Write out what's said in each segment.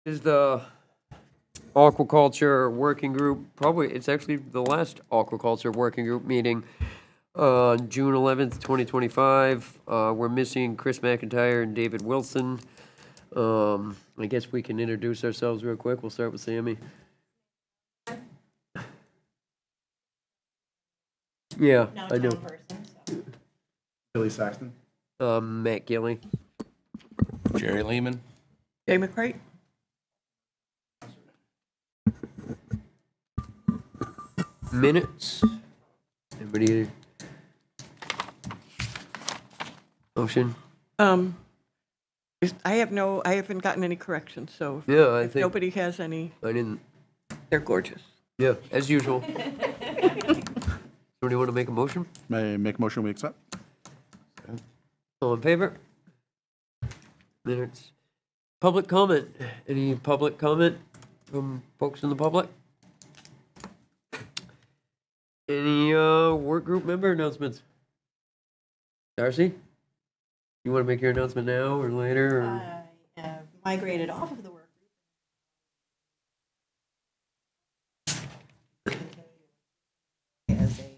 is the Aquaculture Working Group. Probably, it's actually the last Aquaculture Working Group meeting on June 11th, 2025. We're missing Chris McIntyre and David Wilson. I guess we can introduce ourselves real quick. We'll start with Sammy. Yeah, Now I know. town person, so. Billy Saxton. Matt Gilly. Jerry Lehman. Jay McCrate? Minutes. Anybody? Motion? I haven't gotten any corrections, so Yeah, I if think nobody has any, I didn't. they're gorgeous. Yeah, as usual. Somebody want to make a motion? May I make a motion we accept? All in favor? Minutes. Public comment. Any public comment from folks in the public? Any work group member announcements? Darcy? You want to make your announcement now or later? Or? I have migrated off of the work group. As a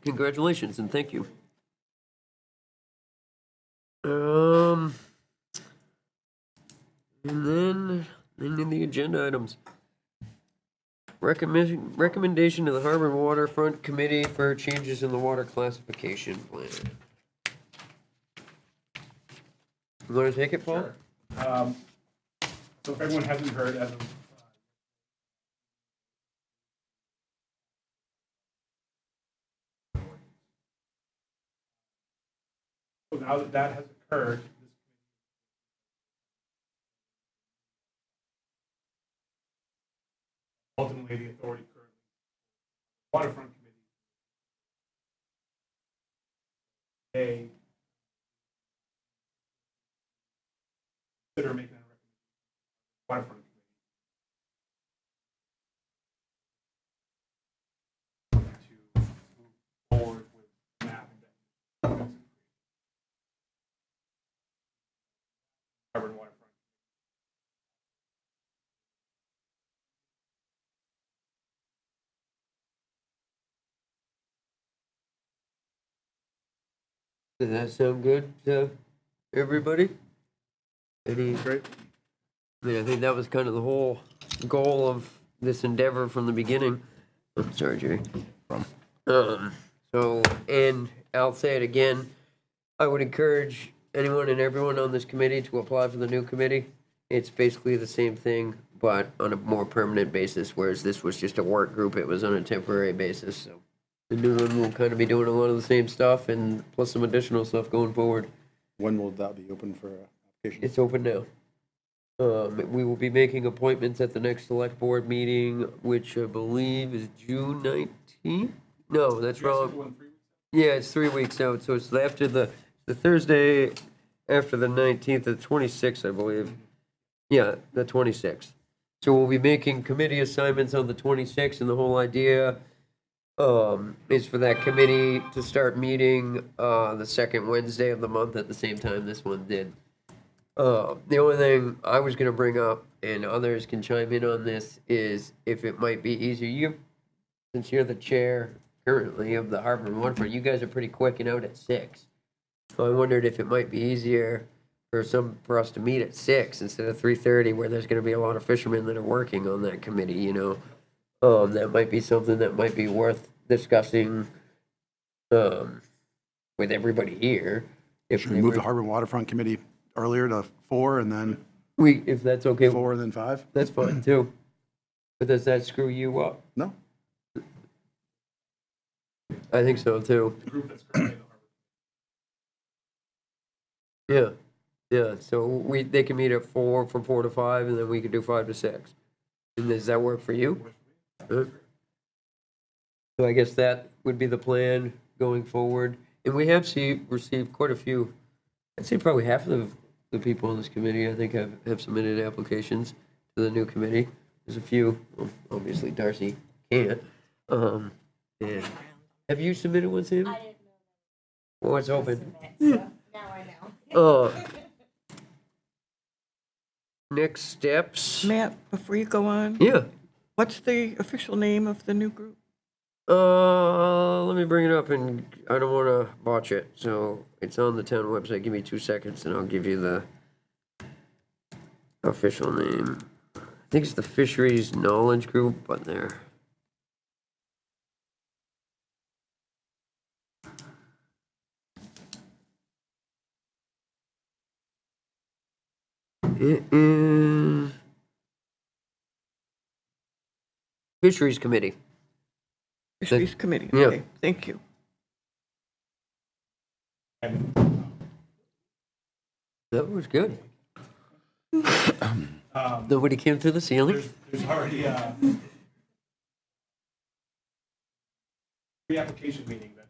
Congratulations and thank you. And then in the agenda items. Recommendation to the Harbor Waterfront Committee for changes in the water classification plan. You want to take it, Paul? Sure. So if everyone hasn't heard, as of so now that that has occurred, ultimately the authority currently waterfront committee they consider making a recommendation waterfront committee to move forward with mapping that Harbor waterfront. Does that sound good to everybody? Any? Great. I mean, I think that was kind of the whole goal of this endeavor from the beginning. I'm sorry, Jerry. So, and I'll say it again, I would encourage anyone and everyone on this committee to apply for the new committee. It's basically the same thing, but on a more permanent basis, whereas this was just a work group, it was on a temporary basis, so. The new one will kind of be doing a lot of the same stuff and plus some additional stuff going forward. When will that be open for application? It's open now. We will be making appointments at the next select board meeting, which I believe is June 19th? No, that's wrong. Yeah, it's 3 weeks out, so it's after the Thursday after the 19th, the 26th, I believe. Yeah, the 26th. So we'll be making committee assignments on the 26th, and the whole idea is for that committee to start meeting the second Wednesday of the month at the same time this one did. The only thing I was going to bring up, and others can chime in on this, is if it might be easier. Since you're the chair currently of the Harbor and Waterfront, you guys are pretty quick and out at 6. So I wondered if it might be easier for us to meet at 6 instead of 3:30, where there's going to be a lot of fishermen that are working on that committee. You know. That might be something that might be worth discussing with everybody here. Should we move the Harbor Waterfront Committee earlier to 4 and then If that's okay, 4 and then 5? that's fine too. But does that screw you up? No. I think so too. The group that's currently in the Harbor. Yeah. So they can meet at 4 from 4 to 5, and then we could do 5 to 6. And does that work for you? So I guess that would be the plan going forward. And we have received quite a few, I'd say probably half of the people on this committee, I think, have submitted applications to the new committee. There's a few, well, obviously Darcy can't. And have you submitted one, Sam? I didn't know Well, it's that was open. submit, so now I know. next steps. Matt, before you go on, Yeah. what's the official name of the new group? Let me bring it up, and I don't want to botch it. So it's on the town website. Give me 2 seconds, and I'll give you the official name. I think it's the Fisheries Knowledge Group, but there. It is Fisheries Committee. Fisheries Committee. yeah. Okay, thank you. And, That was good. um, Nobody came through the ceiling. there's already a pre-application meeting that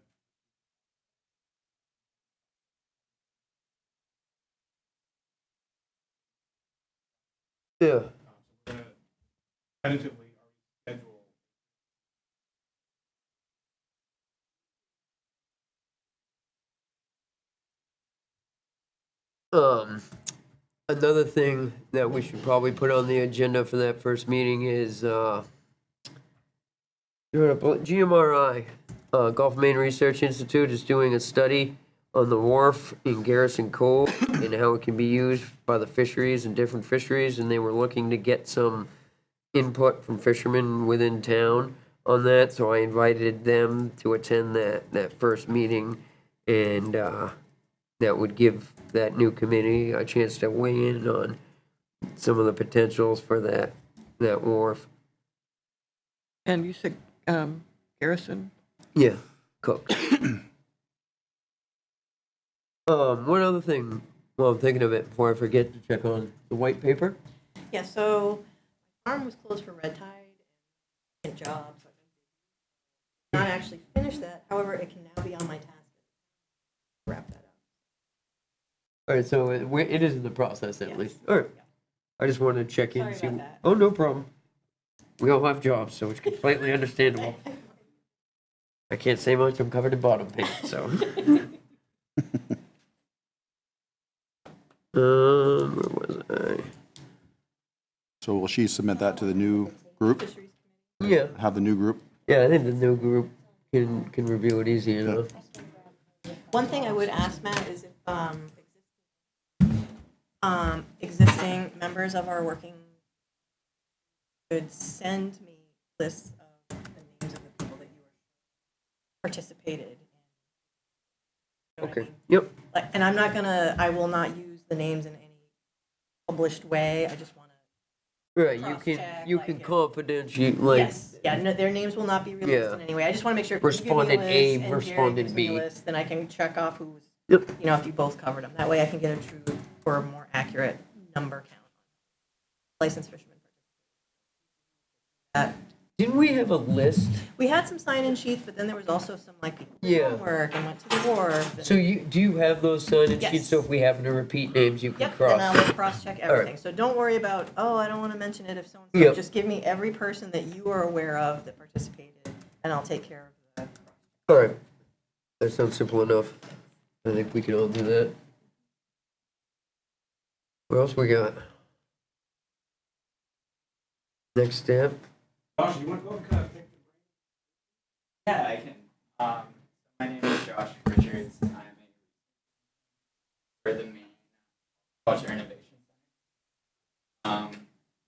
Yeah. we're gonna tentatively schedule. Another thing that we should probably put on the agenda for that first meeting is, GMRI, Gulf Maine Research Institute is doing a study on the wharf in Garrison Cove and how it can be used by the fisheries and different fisheries, and they were looking to get some input from fishermen within town on that, so I invited them to attend that first meeting, and, that would give that new committee a chance to weigh in on some of the potentials for that wharf. And you said Garrison? Yeah, Cook. One other thing, well, I'm thinking of it before I forget to check on the white paper. Yeah, so my farm was closed for red tide and jobs. So I did not actually finish that. However, it can now be on my task. Wrap that up. All right, so it is in the process at Yes. least. All right. I just wanted to check in. Sorry See. about that. Oh, no problem. We all have jobs, so it's completely understandable. I can't say much. I'm covered in bottom paint, so. Where was I? So will she submit that to the new group? Fisheries Yeah, Have the new group? yeah. I think the new group can review it easy enough. One thing I would ask, Matt, is if existing members of our working could send me lists of the names of the people that you participated in. You know what I Okay. mean? Yep. Like, and I will not use the names in any published way. I just want to. Right. Cross-check, You like, can if- confidentially like. Yes, yeah, no, their names will not be released Yeah. in any way. I just want to make sure. if you give me a Respondent list A, and Jerry respondent gives me a B. list, then I can check off who's, Yep. you know, if you both covered them. That way I can get a true or more accurate number count. Licensed fishermen. Didn't we have a list? We had some sign-in sheets, but then there was also some like people did Yeah. homework and went to the wharf. So do you have those sign-in Yes. sheets? So if we happen to repeat names, you can Yep, cross. and I will cross-check right. everything. So don't worry about, oh, I don't want to mention it if so-and-so. Yep. Just give me every person that you are aware of that participated, and I'll take care of the. All right. That sounds simple enough. I think we can all do that. What else we got? Next step. Josh, you want to go and kind of pick the Yeah, I can. My name is Josh Richards. I'm for the main culture innovation center,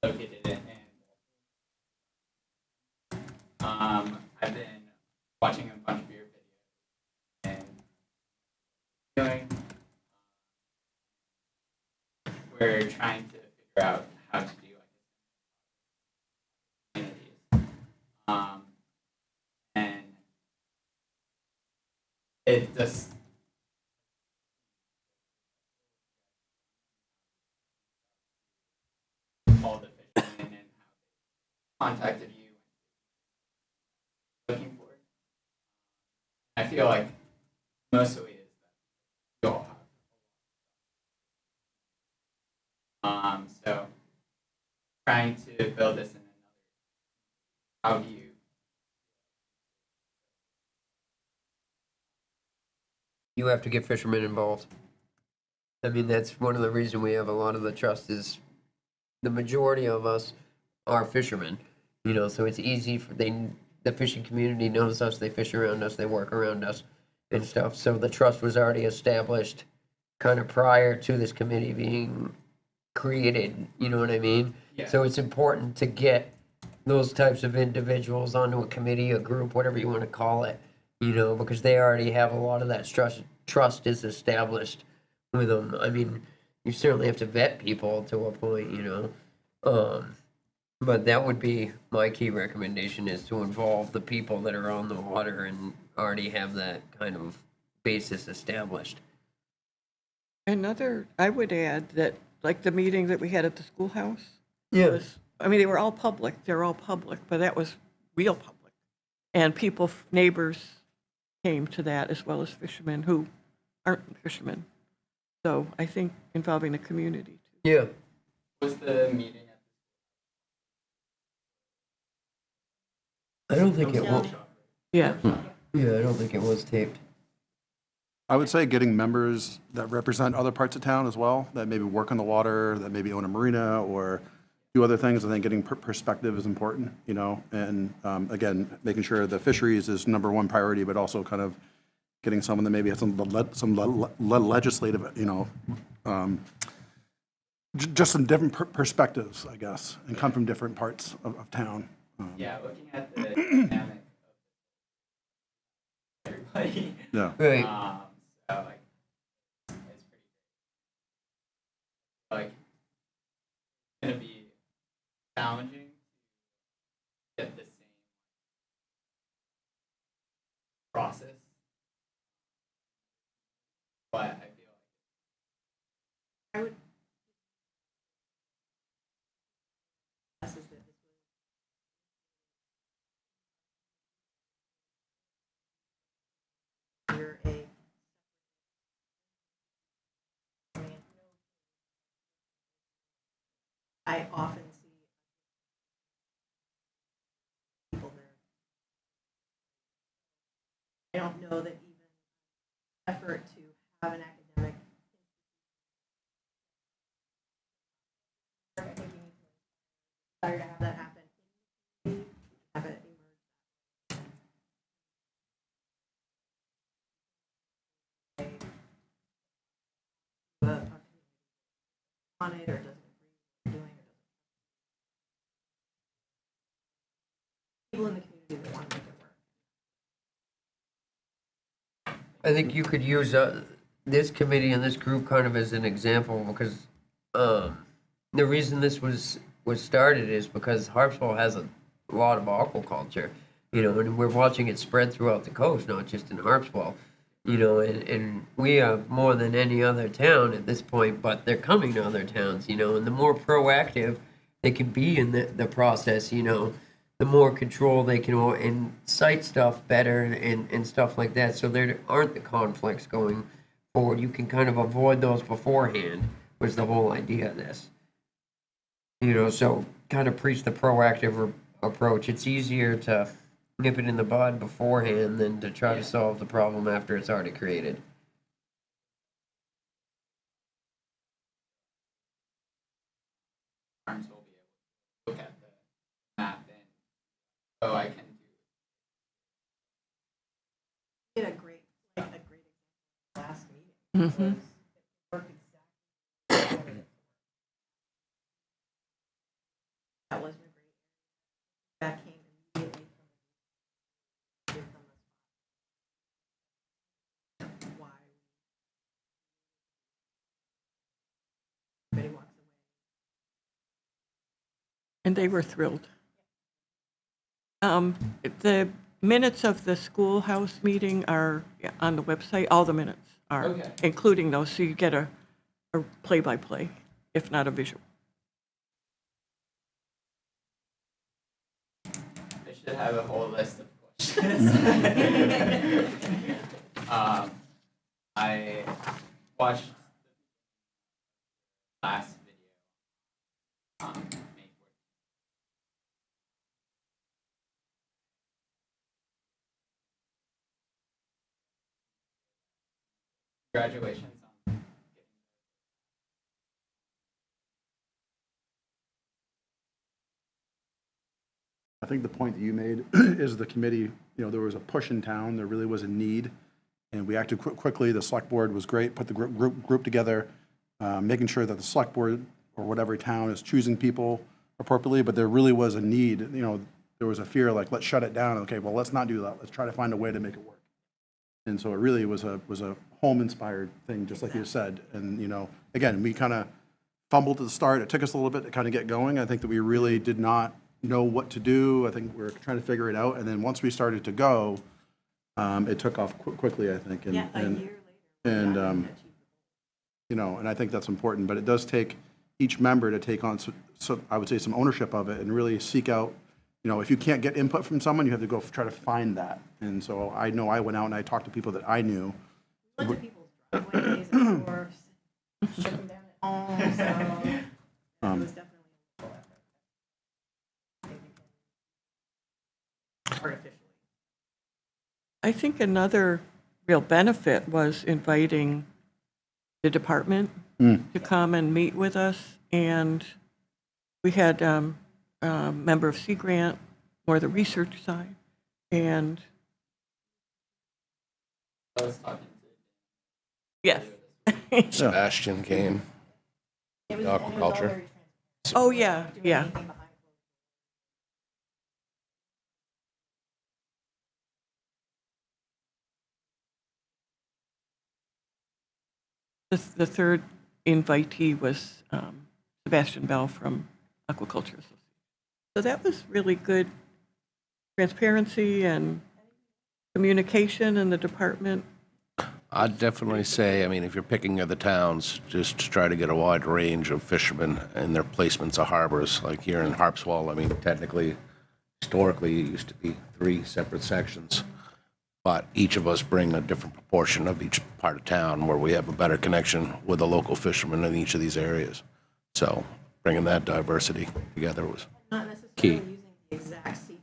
located in. I've been watching a bunch of your videos and doing. We're trying to figure out how to do communities. And it just all the fishermen and how they contacted you looking for it. I feel like mostly is that you all have. So trying to build this in another. How do you? You have to get fishermen involved. I mean, that's one of the reasons we have a lot of the trust is the majority of us are fishermen, so it's easy for the fishing community knows us, they fish around us, they work around us and stuff. So the trust was already established kind of prior to this committee being created, you know what I mean? Yeah. So it's important to get those types of individuals onto a committee, a group, whatever you want to call it, because they already have a lot of that trust is established with them. I mean, you certainly have to vet people to a point. But that would be my key recommendation, is to involve the people that are on the water and already have that kind of basis established. I would add that, like the meeting that we had at the schoolhouse. Yeah. Was, I mean, they're all public, but that was real public. And people, neighbors came to that, as well as fishermen who aren't fishermen. So I think involving the community too. Yeah. Was the meeting at I don't think it No. was. Yeah. Yeah, I don't think it was taped. I would say getting members that represent other parts of town as well, that maybe work on the water, that maybe own a marina or do other things. I think getting perspective is important, and again, making sure the fisheries is number one priority, but also kind of getting someone that maybe has some legislative, just some different perspectives, I guess, and come from different parts of town. Yeah, looking at the dynamic of everybody. Yeah. Right. So like, it's pretty great. Like, it's gonna be challenging to get the same process, but I feel like I would. This is that this was. You're a. I often see people there. I don't know that even effort to have an academic. I think you need to desire to have that happen. Have it emerge. On it or doesn't agree with what you're doing or doesn't. People in the community that want to make it work. I think you could use this committee and this group kind of as an example, because the reason this was started is because Harpswell has a lot of aquaculture, and we're watching it spread throughout the coast, not just in Harpswell, and we have more than any other town at this point, but they're coming to other towns, and the more proactive they can be in the process, the more control they can and cite stuff better and stuff like that, so there aren't the conflicts going forward. You can kind of avoid those beforehand, was the whole idea of this. So kind of preach the proactive approach. It's easier to nip it in the bud beforehand than to try to solve the problem after it's already created. Farms will be able to look at the map and, oh, I can do. Did a great example last meeting. Mhm. Was it worked exactly. That wasn't a great. That came immediately from give them a spot. Why? Everybody walks away. And they were thrilled. The minutes of the schoolhouse meeting are on the website. All the minutes are, Okay. including those, so you get a play-by-play, if not a visual. I should have a whole list of questions. I watched the last video on May 14th. Congratulations on getting I think the point that you made is the committee, there was a push in town, there really was a need, and we acted quickly. The select board was great, put the group together, making sure that the select board or whatever town is choosing people appropriately, but there really was a need. There was a fear like, let's shut it down. Okay, well, let's not do that. Let's try to find a way to make it work. And so it really was a home-inspired thing, just like you said. And, again, we kind of fumbled at the start. It took us a little bit to kind of get going. I think that we really did not know what to do. I think we were trying to figure it out. And then once we started to go, it took off quickly, I think. And, Yeah, a year later. and we got it. and I think that's important. But it does take each member to take on, so I would say, some ownership of it and really seek out. If you can't get input from someone, you have to go try to find that. And so I know I went out and I talked to people that I knew. Went to people's driveways, of course, shook them down at home, so it was definitely a full effort. Artificially. I think another real benefit was inviting the department to come and meet with us. And we had a member of Sea Grant, more the research side. And I was talking to yes. Sebastian came. It was, and it was all Aquaculture. very transparent. Oh, yeah, Doing yeah. anything behind The third invitee was Sebastian Bell from Aquaculture Association. So that was really good transparency and communication in the department. I'd definitely say, if you're picking other towns, just to try to get a wide range of fishermen and their placements of harbors. Like here in Harpswell, technically, historically, it used to be 3 separate sections. But each of us bring a different proportion of each part of town where we have a better connection with the local fishermen in each of these areas. So bringing that diversity together was not necessarily key. using the exact seats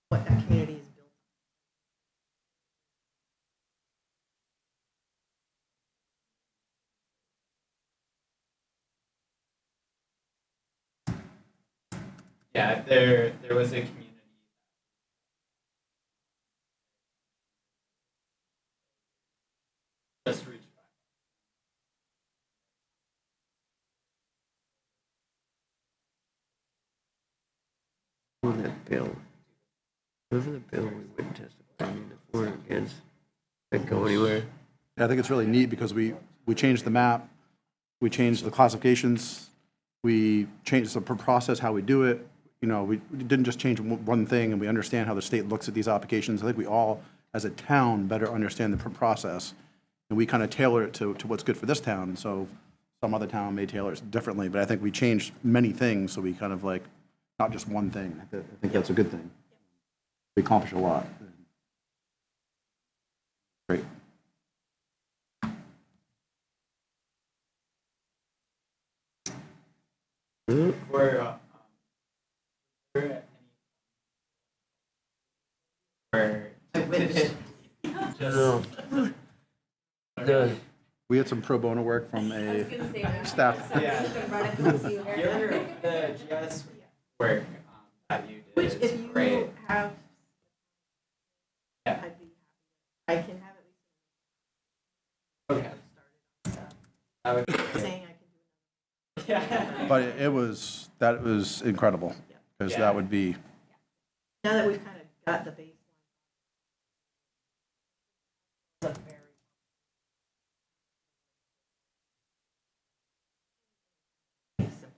that we have. What that community is built Yeah, there was a community. Just reached back. On that bill. Whatever the bill we wouldn't testify for or against, didn't go anywhere. I think it's really neat because we changed the map, we changed the classifications, we changed the process, how we do it. We didn't just change one thing, and we understand how the state looks at these applications. I think we all, as a town, better understand the process, and we kind of tailor it to what's good for this town. So some other town may tailor it differently, but I think we changed many things, so we kind of not just one thing. I think that's a good thing. We accomplished a lot. Great. For No. The, We had some pro bono work from a staff. the GS work that you did Which, is if you great. have, Yeah. I'd be happy. I can have at least Okay. I would, saying I can do yeah. But it was incredible, because that would be, now that we've kind of got the baseline. Look very simpler.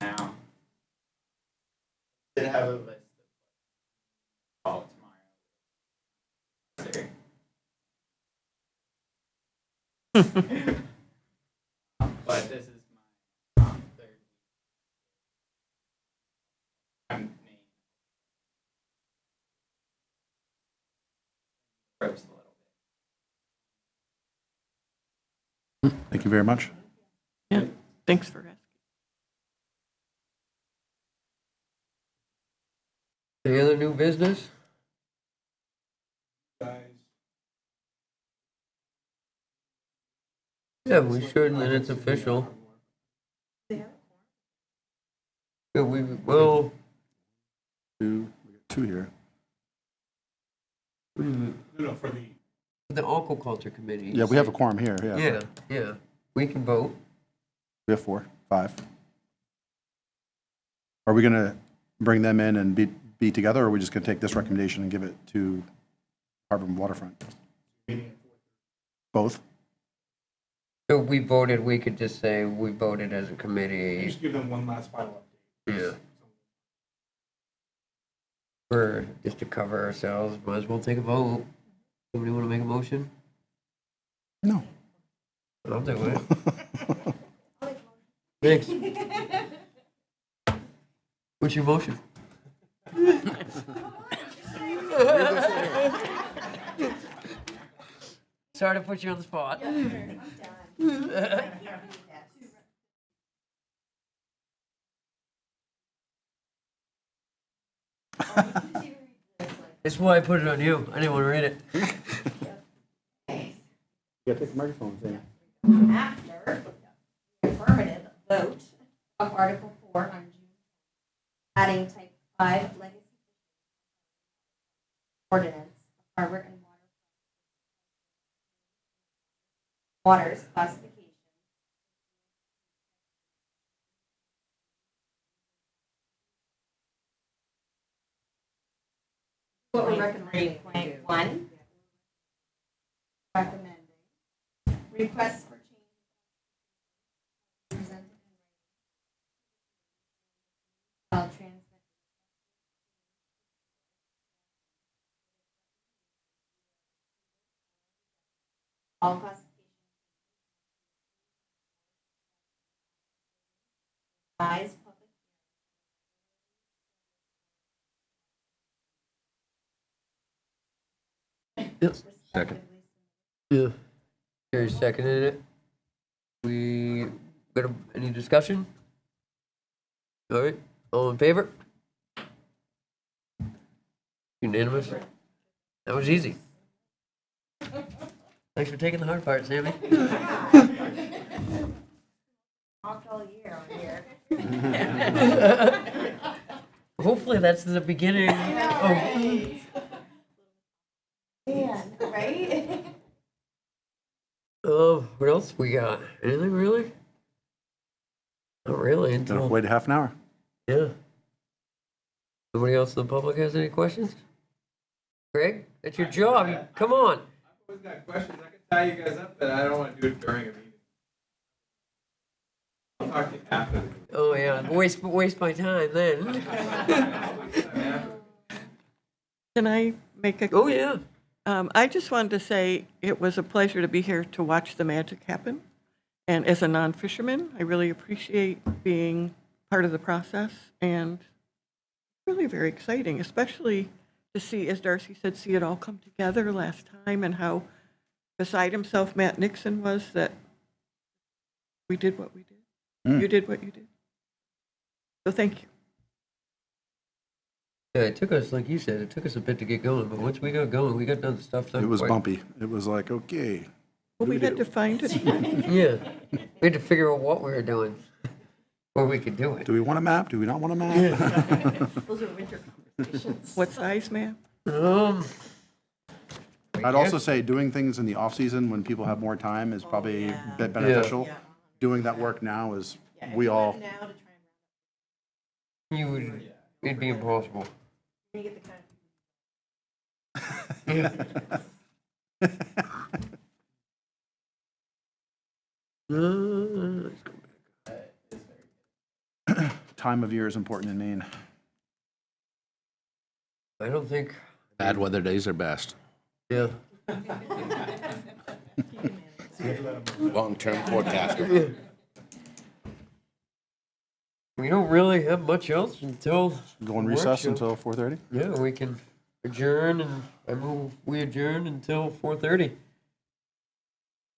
Now, did have a list of call tomorrow. Sorry. But this is my third week. I'm main. Ropes a little bit. thank you very much. Thanks for asking. Any other new business? Yeah, we should, and then it's official. Yeah, well, We got two here. No, for the Aquaculture Committee. Yeah, we have a quorum here, yeah. Yeah, yeah, we can vote. We have 4, 5. Are we gonna bring them in and be together, or are we just gonna take this recommendation and give it to Harbor and Waterfront? Both? So we voted, we could just say we voted as a committee. just give them one last final update. Yeah. For, just to cover ourselves, might as well take a vote. Somebody want to make a motion? No. I'll do it. Thanks. What's your motion? Sorry to put you on the spot. That's why I put it on you. I didn't want to read it. You gotta take the microphone thing. After the affirmative vote of Article 4 on June, adding Type 5 legacy ordinance, harbor and waters classification. What we recommend, point 1, recommending requests for change presented in writing. Shall transmit all classifications. Advise public. Second. Yeah. Carrie seconded it. We got any discussion? All right, all in favor? Unanimous? That was easy. Thanks for taking the hard part, Sammy. Talked all year on here. Hopefully that's the beginning of, Man, right? what else we got? Anything really? Not really Gotta until, wait a half an hour. yeah. Nobody else in the public has any questions? Greg, that's your job. Come on. I've always got questions. I can tie you guys up, but I don't want to do it during a meeting. I'll talk to you after the meeting. Oh, yeah, waste my time then. Can I make a? Oh, yeah. I just wanted to say it was a pleasure to be here to watch the magic happen. And as a non-fisherman, I really appreciate being part of the process and really very exciting, especially to see, as Darcy said, see it all come together last time and how beside himself Matt Nixon was that we did what we did. You did what you did. So thank you. Yeah, it took us, like you said, it took us a bit to get going, but once we got going, we got done stuff done It was quick. bumpy. It was like, okay. Well, we had to find it. Yeah, we had to figure out what we were doing, or we could do it. Do we want a map? Do we not want a map? Those are winter conversations. What size map? I'd also say doing things in the off-season when people have more time is probably a bit beneficial. Doing that work now is, we all, Now to try You would, it'd be impossible. and get the kind of Let's go back. time of year is important in Maine. I don't think, Bad weather days are best. yeah. Long-term forecaster. We don't really have much else until. Go in the recess workshop. until 4:30? Yeah, we can adjourn, and I move we adjourn until 4:30.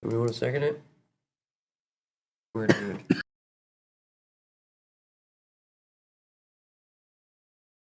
Do we want to second it? We're adjourned.